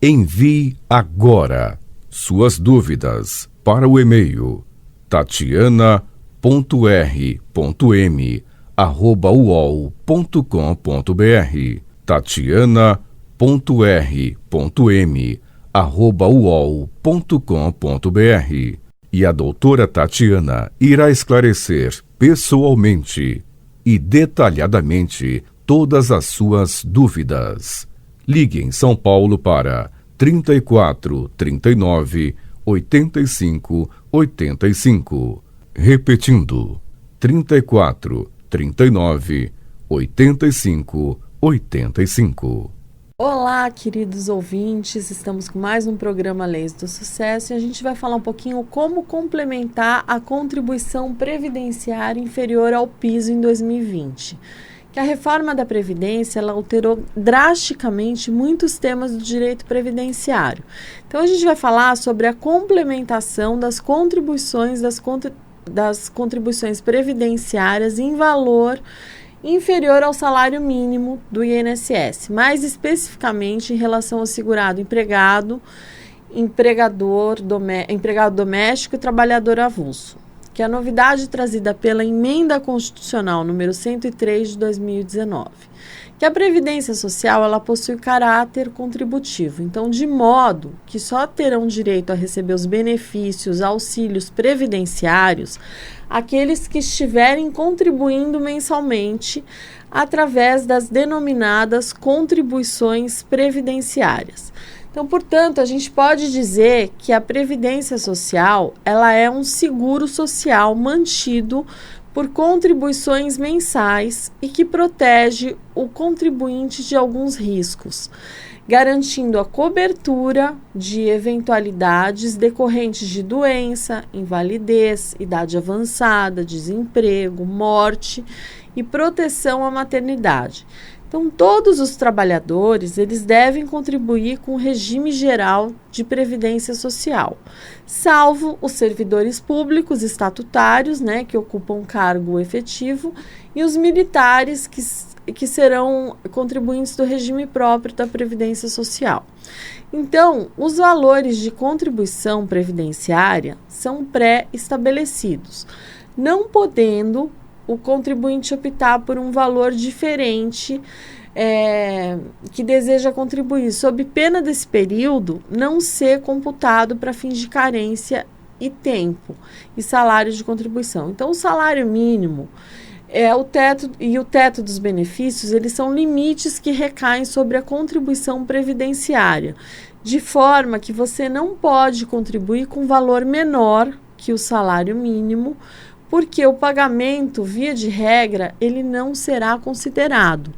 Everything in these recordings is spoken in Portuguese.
Envie agora suas dúvidas para o e-mail tatiana.r.m@uol.com.br tatiana.r.m@uol.com.br e a doutora Tatiana irá esclarecer pessoalmente e detalhadamente todas as suas dúvidas. Ligue em São Paulo para 34 39 85 85. Repetindo, 34 39 85 85. Olá, queridos ouvintes, estamos com mais um programa Leis do Sucesso e a gente vai falar um pouquinho como complementar a contribuição previdenciária inferior ao piso em 2020. Que a reforma da Previdência ela alterou drasticamente muitos temas do direito previdenciário. Então a gente vai falar sobre a complementação das contribuições das contribuições previdenciárias em valor inferior ao salário mínimo do INSS, mais especificamente em relação ao segurado empregado, empregado doméstico e trabalhador avulso, que é a novidade trazida pela Emenda Constitucional número 103 de 2019, que a Previdência Social ela possui caráter contributivo, então de modo que só terão direito a receber os benefícios, auxílios previdenciários aqueles que estiverem contribuindo mensalmente através das denominadas contribuições previdenciárias. Então, portanto, a gente pode dizer que a Previdência Social ela é um seguro social mantido por contribuições mensais e que protege o contribuinte de alguns riscos, garantindo a cobertura de eventualidades decorrentes de doença, invalidez, idade avançada, desemprego, morte e proteção à maternidade. Então, todos os trabalhadores, eles devem contribuir com o regime geral de previdência social, salvo os servidores públicos estatutários, que ocupam cargo efetivo, e os militares que serão contribuintes do regime próprio da previdência social. Então, os valores de contribuição previdenciária são pré-estabelecidos, não podendo o contribuinte optar por um valor diferente que deseja contribuir, sob pena desse período não ser computado para fins de carência e tempo e salário de contribuição. Então, o salário mínimo o teto dos benefícios, eles são limites que recaem sobre a contribuição previdenciária, de forma que você não pode contribuir com valor menor que o salário mínimo, porque o pagamento, via de regra, ele não será considerado.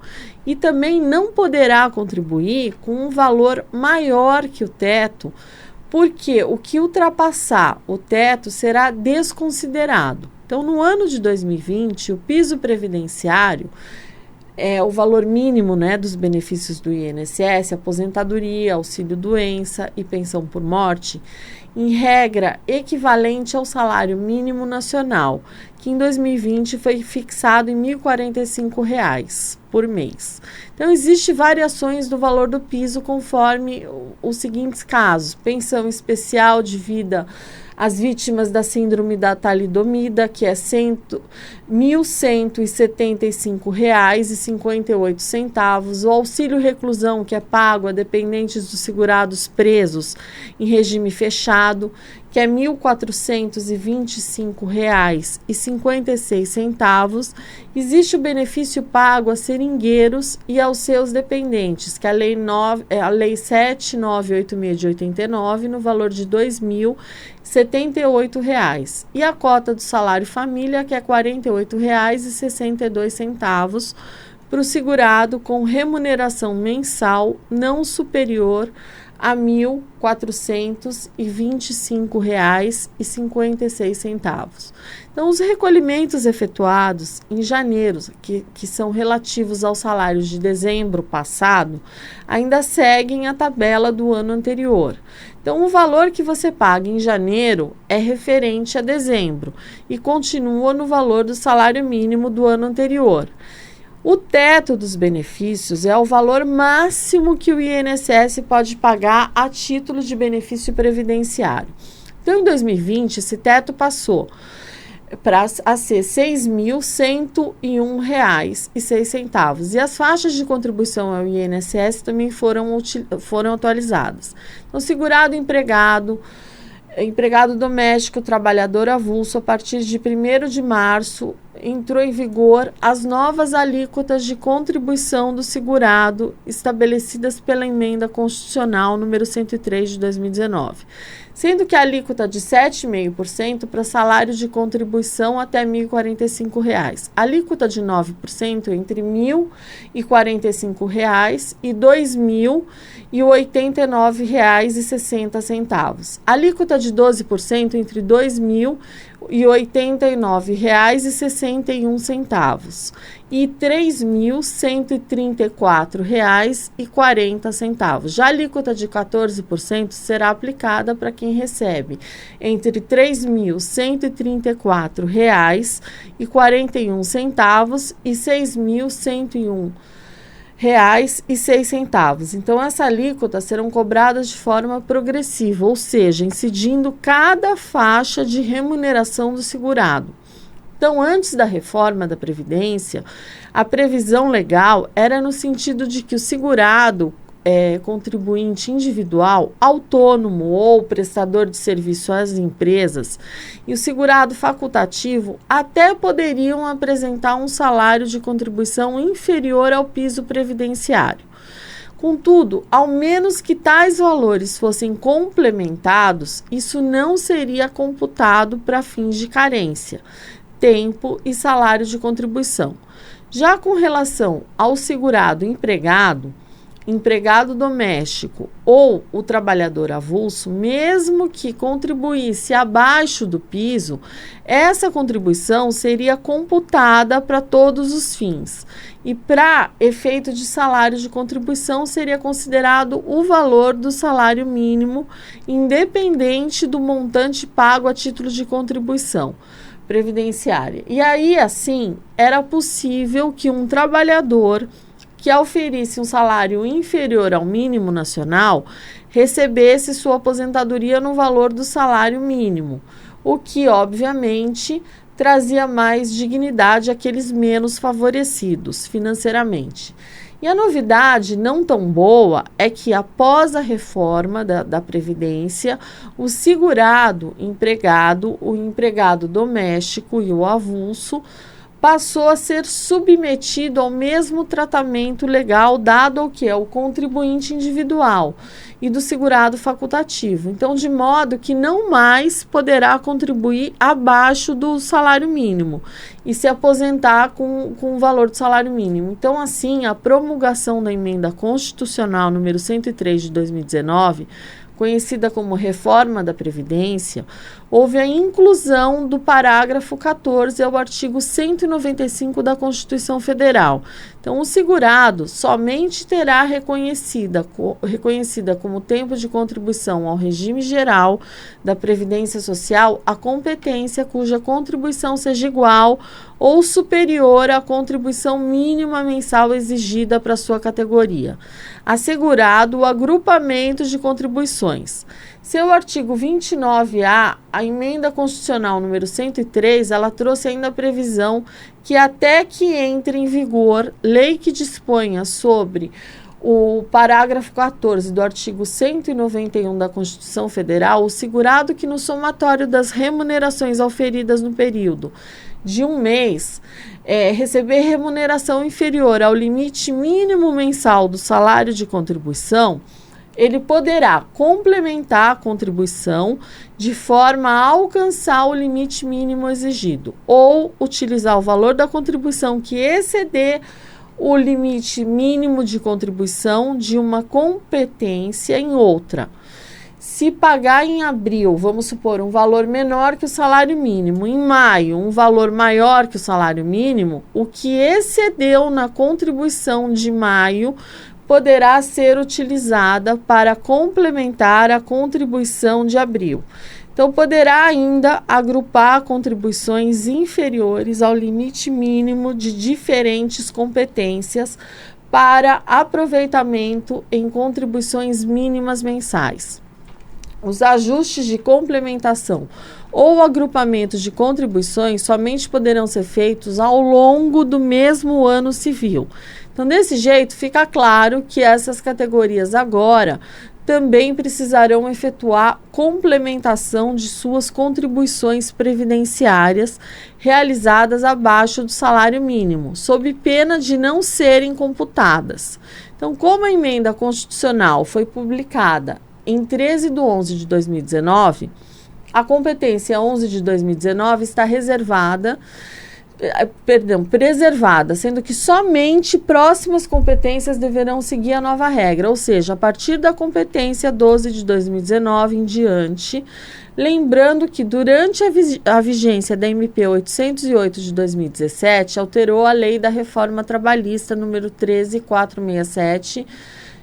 E também não poderá contribuir com um valor maior que o teto, porque o que ultrapassar o teto será desconsiderado. Então, no ano de 2020, o piso previdenciário, o valor mínimo dos benefícios do INSS, aposentadoria, auxílio-doença e pensão por morte, em regra equivalente ao salário mínimo nacional, que em 2020 foi fixado em R$ 1.045 por mês. Então, existem variações do valor do piso conforme os seguintes casos: pensão especial de vida às vítimas da síndrome da talidomida, que é R$ 1.175,58, o auxílio reclusão, que é pago a dependentes dos segurados presos em regime fechado, que é R$ 1.425,56. Existe o benefício pago a seringueiros e aos seus dependentes, que é a Lei 7.986 de 89, no valor de R$ 2.078. E a cota do salário família, que é R$ 48,62 para o segurado com remuneração mensal não superior a R$ 1.425,56. Então, os recolhimentos efetuados em janeiro, que são relativos aos salários de dezembro passado, ainda seguem a tabela do ano anterior. Então, o valor que você paga em janeiro é referente a dezembro e continua no valor do salário mínimo do ano anterior. O teto dos benefícios é o valor máximo que o INSS pode pagar a título de benefício previdenciário. Então, em 2020, esse teto passou a ser R$ 6.101,06. E as faixas de contribuição ao INSS também foram atualizadas. Então, segurado empregado doméstico, trabalhador avulso, a partir de 1º de março, entrou em vigor as novas alíquotas de contribuição do segurado estabelecidas pela Emenda Constitucional número 103 de 2019, sendo que a alíquota de 7,5% para salários de contribuição até R$ 1.045, alíquota de 9% entre R$ 1.045 e R$ 2.089,60, alíquota de 12% entre R$ 2.089,61 e R$ 3.134,40. Já a alíquota de 14% será aplicada para quem recebe entre R$ 3.134,41 e R$ 6.101,06. Então, essa alíquota serão cobradas de forma progressiva, ou seja, incidindo cada faixa de remuneração do segurado. Então, antes da reforma da Previdência, a previsão legal era no sentido de que o segurado contribuinte individual, autônomo ou prestador de serviço às empresas e o segurado facultativo até poderiam apresentar um salário de contribuição inferior ao piso previdenciário. Contudo, ao menos que tais valores fossem complementados, isso não seria computado para fins de carência, tempo e salário de contribuição. Já com relação ao segurado empregado doméstico ou o trabalhador avulso, mesmo que contribuísse abaixo do piso, essa contribuição seria computada para todos os fins. E para efeito de salário de contribuição, seria considerado o valor do salário mínimo, independente do montante pago a título de contribuição previdenciária. E aí, assim, era possível que um trabalhador que oferisse um salário inferior ao mínimo nacional recebesse sua aposentadoria no valor do salário mínimo, o que, obviamente, trazia mais dignidade àqueles menos favorecidos financeiramente. E a novidade não tão boa é que, após a reforma da Previdência, o segurado empregado, o empregado doméstico e o avulso passou a ser submetido ao mesmo tratamento legal dado ao que é o contribuinte individual e do segurado facultativo. Então, de modo que não mais poderá contribuir abaixo do salário mínimo e se aposentar com o valor do salário mínimo. Então, assim, a promulgação da Emenda Constitucional número 103 de 2019, conhecida como Reforma da Previdência, houve a inclusão do parágrafo 14 ao artigo 195 da Constituição Federal. Então, o segurado somente terá reconhecida como tempo de contribuição ao regime geral da Previdência Social a competência cuja contribuição seja igual ou superior à contribuição mínima mensal exigida para sua categoria, assegurado o agrupamento de contribuições. Seu artigo 29A, a Emenda Constitucional número 103, ela trouxe ainda a previsão que até que entre em vigor lei que disponha sobre o parágrafo 14 do artigo 191 da Constituição Federal, o segurado que no somatório das remunerações auferidas no período de um mês receber remuneração inferior ao limite mínimo mensal do salário de contribuição, ele poderá complementar a contribuição de forma a alcançar o limite mínimo exigido ou utilizar o valor da contribuição que exceder o limite mínimo de contribuição de uma competência em outra. Se pagar em abril, vamos supor, um valor menor que o salário mínimo, em maio, um valor maior que o salário mínimo, o que excedeu na contribuição de maio poderá ser utilizada para complementar a contribuição de abril. Então, Então, poderá ainda agrupar contribuições inferiores ao limite mínimo de diferentes competências para aproveitamento em contribuições mínimas mensais. Os ajustes de complementação ou agrupamentos de contribuições somente poderão ser feitos ao longo do mesmo ano civil. Então, desse jeito, fica claro que essas categorias agora também precisarão efetuar complementação de suas contribuições previdenciárias realizadas abaixo do salário mínimo, sob pena de não serem computadas. Então, como a emenda constitucional foi publicada em 13/11 de 2019, a competência 11 de 2019 está preservada, sendo que somente próximas competências deverão seguir a nova regra, ou seja, a partir da competência 12 de 2019 em diante, lembrando que durante a vigência da MP 808 de 2017, alterou a Lei da Reforma Trabalhista número 13467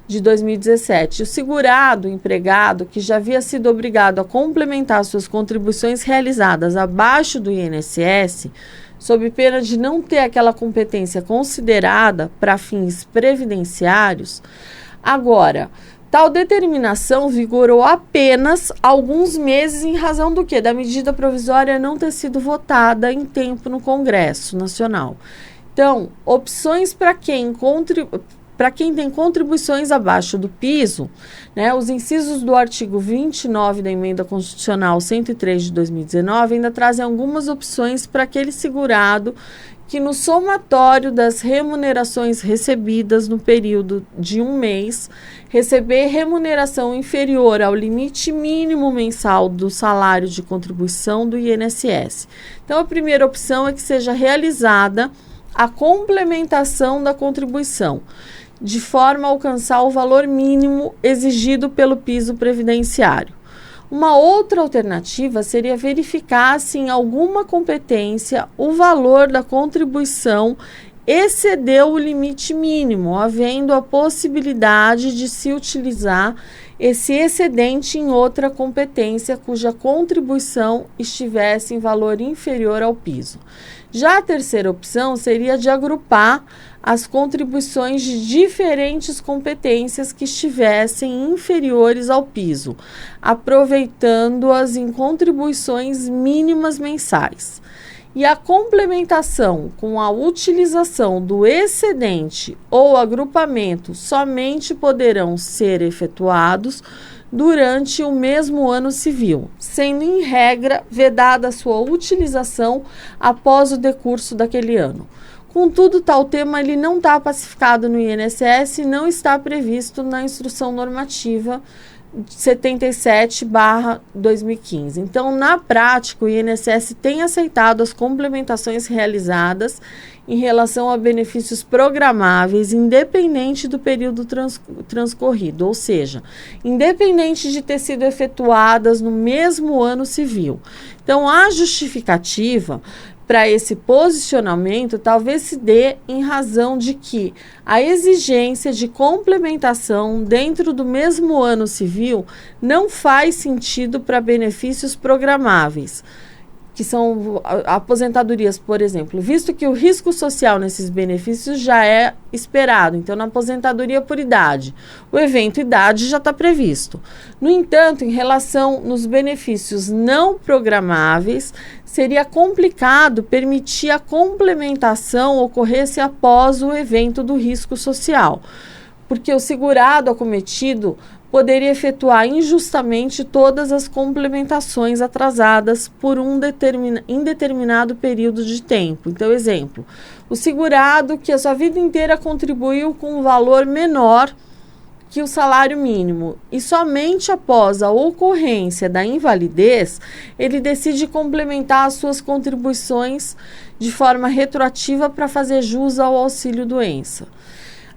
de 2017. O segurado, empregado, que já havia sido obrigado a complementar suas contribuições realizadas abaixo do INSS, sob pena de não ter aquela competência considerada para fins previdenciários, agora, tal determinação vigorou apenas alguns meses em razão do quê? Da medida provisória não ter sido votada em tempo no Congresso Nacional. Então, opções para quem tem contribuições abaixo do piso, né, os incisos do artigo 29 da Emenda Constitucional 103 de 2019 ainda trazem algumas opções para aquele segurado que no somatório das remunerações recebidas no período de um mês, receber remuneração inferior ao limite mínimo mensal do salário de contribuição do INSS. Então, a primeira opção é que seja realizada a complementação da contribuição, de forma a alcançar o valor mínimo exigido pelo piso previdenciário. Uma outra alternativa seria verificar se em alguma competência o valor da contribuição excedeu o limite mínimo, havendo a possibilidade de se utilizar esse excedente em outra competência cuja contribuição estivesse em valor inferior ao piso. Já a terceira opção seria de agrupar as contribuições de diferentes competências que estivessem inferiores ao piso, aproveitando-as em contribuições mínimas mensais. E a complementação com a utilização do excedente ou agrupamento somente poderão ser efetuados durante o mesmo ano civil, sendo em regra vedada a sua utilização após o decurso daquele ano. Contudo, tal tema ele não está pacificado no INSS e não está previsto na Instrução Normativa 77/2015. Então, na prática, o INSS tem aceitado as complementações realizadas em relação a benefícios programáveis, independente do período transcorrido, ou seja, independente de ter sido efetuadas no mesmo ano civil. Então, a justificativa para esse posicionamento talvez se dê em razão de que a exigência de complementação dentro do mesmo ano civil não faz sentido para benefícios programáveis, que são aposentadorias, por exemplo, visto que o risco social nesses benefícios já é esperado. Então, na aposentadoria por idade, o evento idade já está previsto. No entanto, em relação nos benefícios não programáveis, seria complicado permitir a complementação ocorresse após o evento do risco social, porque o segurado acometido poderia efetuar injustamente todas as complementações atrasadas por um indeterminado período de tempo. Então, exemplo, o segurado que a sua vida inteira contribuiu com um valor menor que o salário mínimo e somente após a ocorrência da invalidez, ele decide complementar as suas contribuições de forma retroativa para fazer jus ao auxílio-doença.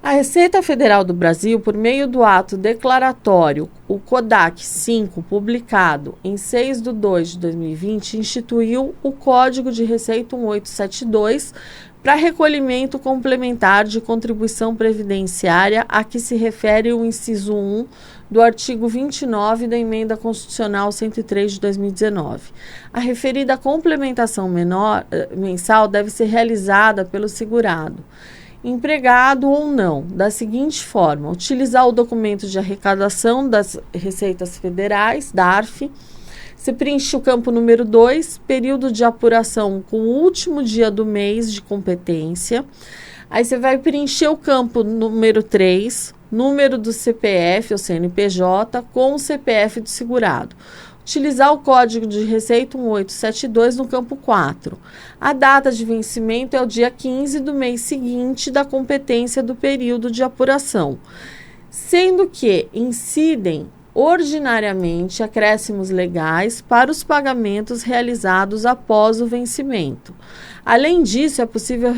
A Receita Federal do Brasil, por meio do ato declaratório, o CODAC 5, publicado em 6/2 de 2020, instituiu o Código de Receita 1872 para recolhimento complementar de contribuição previdenciária a que se refere o inciso 1 do artigo 29 da Emenda Constitucional 103 de 2019. A referida complementação mensal deve ser realizada pelo segurado, empregado ou não, da seguinte forma: utilizar o documento de arrecadação das Receitas Federais, DARF. Você preenche o campo número 2, período de apuração com o último dia do mês de competência. Aí você vai preencher o campo número 3, número do CPF ou CNPJ com o CPF do segurado. Utilizar o código de receita 1872 no campo 4. A data de vencimento é o dia 15 do mês seguinte da competência do período de apuração, sendo que incidem ordinariamente acréscimos legais para os pagamentos realizados após o vencimento. Além disso, é possível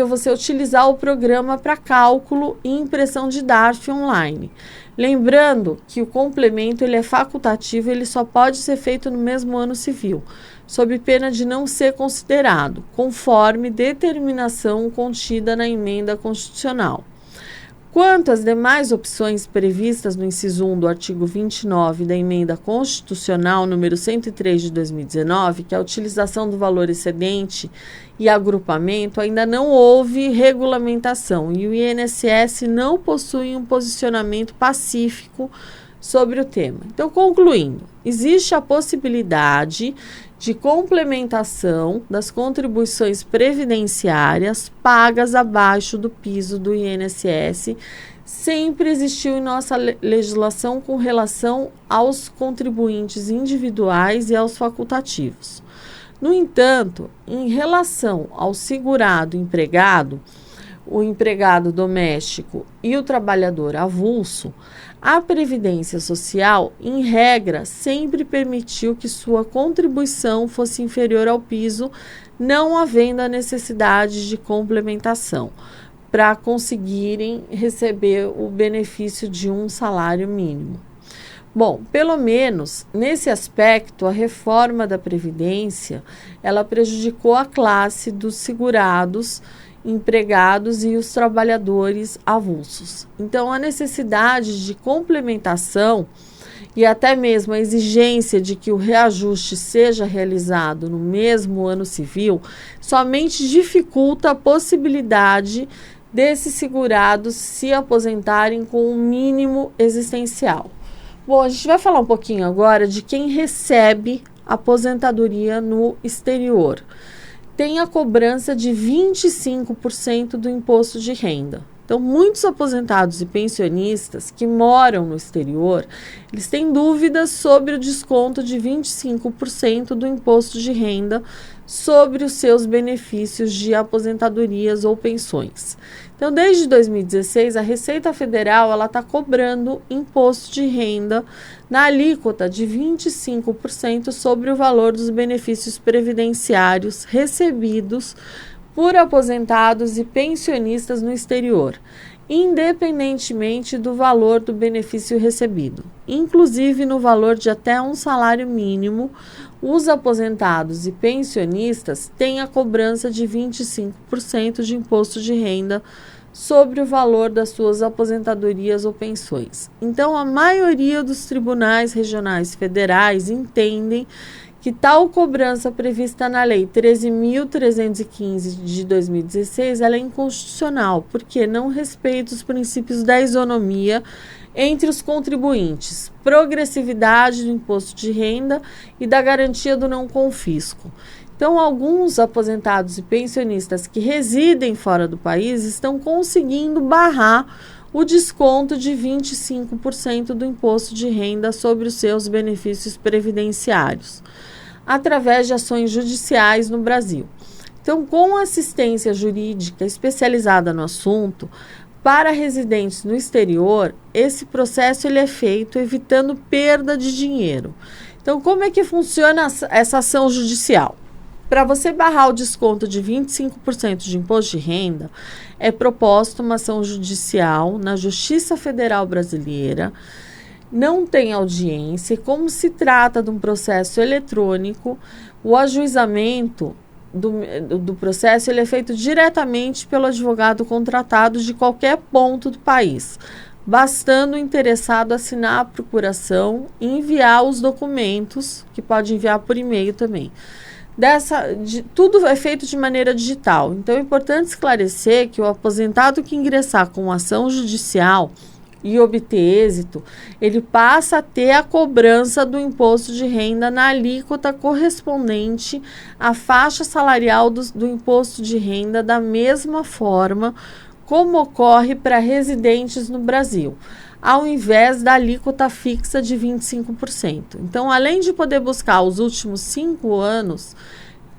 você utilizar o programa para cálculo e impressão de DARF online. Lembrando que o complemento ele é facultativo, ele só pode ser feito no mesmo ano civil, sob pena de não ser considerado, conforme determinação contida na Emenda Constitucional. Quanto às demais opções previstas no inciso 1 do artigo 29 da Emenda Constitucional número 103 de 2019, que é a utilização do valor excedente e agrupamento, ainda não houve regulamentação e o INSS não possui um posicionamento pacífico sobre o tema. Então, concluindo, existe a possibilidade de complementação das contribuições previdenciárias pagas abaixo do piso do INSS, sempre existiu em nossa legislação com relação aos contribuintes individuais e aos facultativos. No entanto, em relação ao segurado empregado, o empregado doméstico e o trabalhador avulso, a Previdência Social, em regra, sempre permitiu que sua contribuição fosse inferior ao piso, não havendo a necessidade de complementação, para conseguirem receber o benefício de um salário mínimo. Bom, pelo menos nesse aspecto, a reforma da Previdência, ela prejudicou a classe dos segurados, empregados e os trabalhadores avulsos. Então, a necessidade de complementação e até mesmo a exigência de que o reajuste seja realizado no mesmo ano civil somente dificulta a possibilidade desses segurados se aposentarem com um mínimo existencial. Bom, a gente vai falar um pouquinho agora de quem recebe aposentadoria no exterior. Tem a cobrança de 25% do imposto de renda. Então, muitos aposentados e pensionistas que moram no exterior, eles têm dúvidas sobre o desconto de 25% do imposto de renda sobre os seus benefícios de aposentadorias ou pensões. Então, desde 2016, a Receita Federal está cobrando imposto de renda na alíquota de 25% sobre o valor dos benefícios previdenciários recebidos por aposentados e pensionistas no exterior, independentemente do valor do benefício recebido. Inclusive, no valor de até um salário mínimo, os aposentados e pensionistas têm a cobrança de 25% de imposto de renda sobre o valor das suas aposentadorias ou pensões. Então, a maioria dos tribunais regionais federais entendem que tal cobrança prevista na Lei 13.315 de 2016 ela é inconstitucional, porque não respeita os princípios da isonomia entre os contribuintes, progressividade do imposto de renda e da garantia do não confisco. Então, alguns aposentados e pensionistas que residem fora do país estão conseguindo barrar o desconto de 25% do imposto de renda sobre os seus benefícios previdenciários, através de ações judiciais no Brasil. Então, com assistência jurídica especializada no assunto, para residentes no exterior, esse processo ele é feito evitando perda de dinheiro. Então, como é que funciona essa ação judicial? Para você barrar o desconto de 25% de imposto de renda, é proposta uma ação judicial na Justiça Federal Brasileira. Não tem audiência, e como se trata de um processo eletrônico, o ajuizamento do processo ele é feito diretamente pelo advogado contratado de qualquer ponto do país, bastando o interessado assinar a procuração e enviar os documentos, que pode enviar por e-mail também. Tudo é feito de maneira digital. Então é importante esclarecer que o aposentado que ingressar com ação judicial e obter êxito, ele passa a ter a cobrança do imposto de renda na alíquota correspondente à faixa salarial do imposto de renda da mesma forma como ocorre para residentes no Brasil, ao invés da alíquota fixa de 25%. Então, além de poder buscar os últimos 5 anos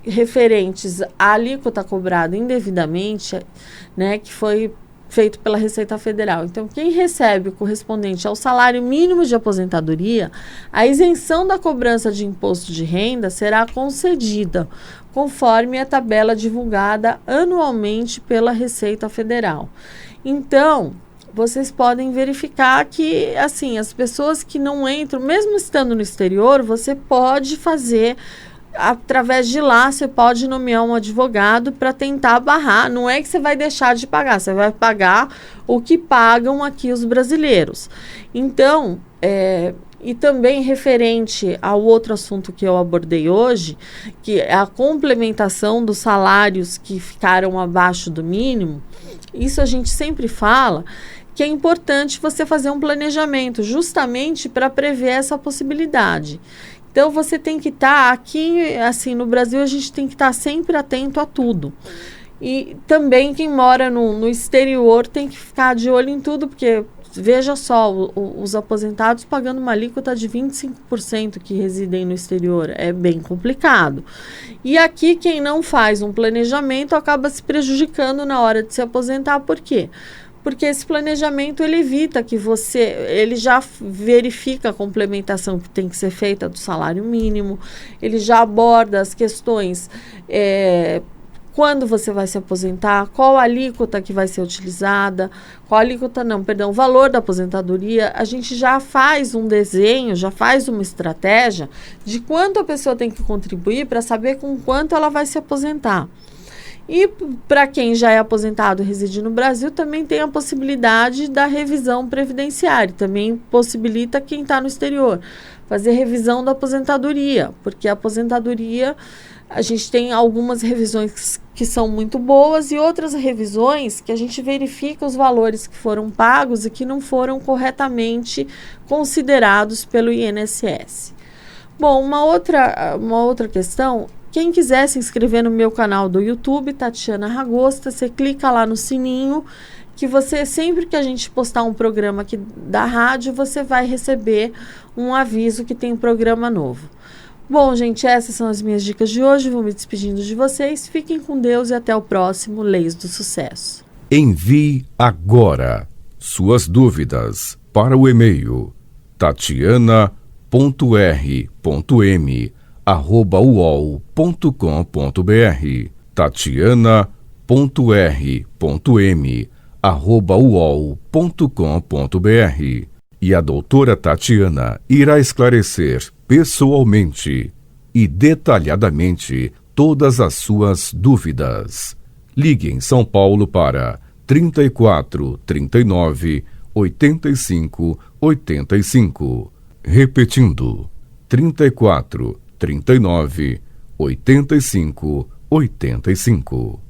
referentes à alíquota cobrada indevidamente, né, que foi feito pela Receita Federal. Então, quem recebe o correspondente ao salário mínimo de aposentadoria, a isenção da cobrança de imposto de renda será concedida, conforme a tabela divulgada anualmente pela Receita Federal. Então, vocês podem verificar que, assim, as pessoas que não entram, mesmo estando no exterior, você pode fazer, através de lá, você pode nomear um advogado para tentar barrar. Não é que você vai deixar de pagar, você vai pagar o que pagam aqui os brasileiros. Então, e também referente ao outro assunto que eu abordei hoje, que é a complementação dos salários que ficaram abaixo do mínimo, isso a gente sempre fala que é importante você fazer um planejamento justamente para prever essa possibilidade. Então, você tem que estar aqui, assim, no Brasil, a gente tem que estar sempre atento a tudo. E também quem mora no exterior tem que ficar de olho em tudo, porque, veja só, os aposentados pagando uma alíquota de 25% que residem no exterior. É bem complicado. E aqui, quem não faz um planejamento acaba se prejudicando na hora de se aposentar. Por quê? Porque esse planejamento ele evita que ele já verifica a complementação que tem que ser feita do salário mínimo, ele já aborda as questões, quando você vai se aposentar, qual a alíquota que vai ser utilizada, o valor da aposentadoria. A gente já faz um desenho, já faz uma estratégia de quanto a pessoa tem que contribuir para saber com quanto ela vai se aposentar. E para quem já é aposentado e reside no Brasil, também tem a possibilidade da revisão previdenciária. Também possibilita quem está no exterior fazer revisão da aposentadoria, porque a aposentadoria, a gente tem algumas revisões que são muito boas e outras revisões que a gente verifica os valores que foram pagos e que não foram corretamente considerados pelo INSS. Bom, uma outra questão. Quem quiser se inscrever no meu canal do YouTube, Tatiana Ragosta, você clica lá no sininho, que você, sempre que a gente postar um programa aqui da rádio, você vai receber um aviso que tem um programa novo. Bom, gente, essas são as minhas dicas de hoje. Vou me despedindo de vocês. Fiquem com Deus e até o próximo Leis do Sucesso. Envie agora suas dúvidas para o e-mail tatiana.r.m@uol.com.br tatiana.r.m@uol.com.br. E a doutora Tatiana irá esclarecer pessoalmente e detalhadamente todas as suas dúvidas. Ligue em São Paulo para 34 39 85 85. Repetindo, 34 39 85 85.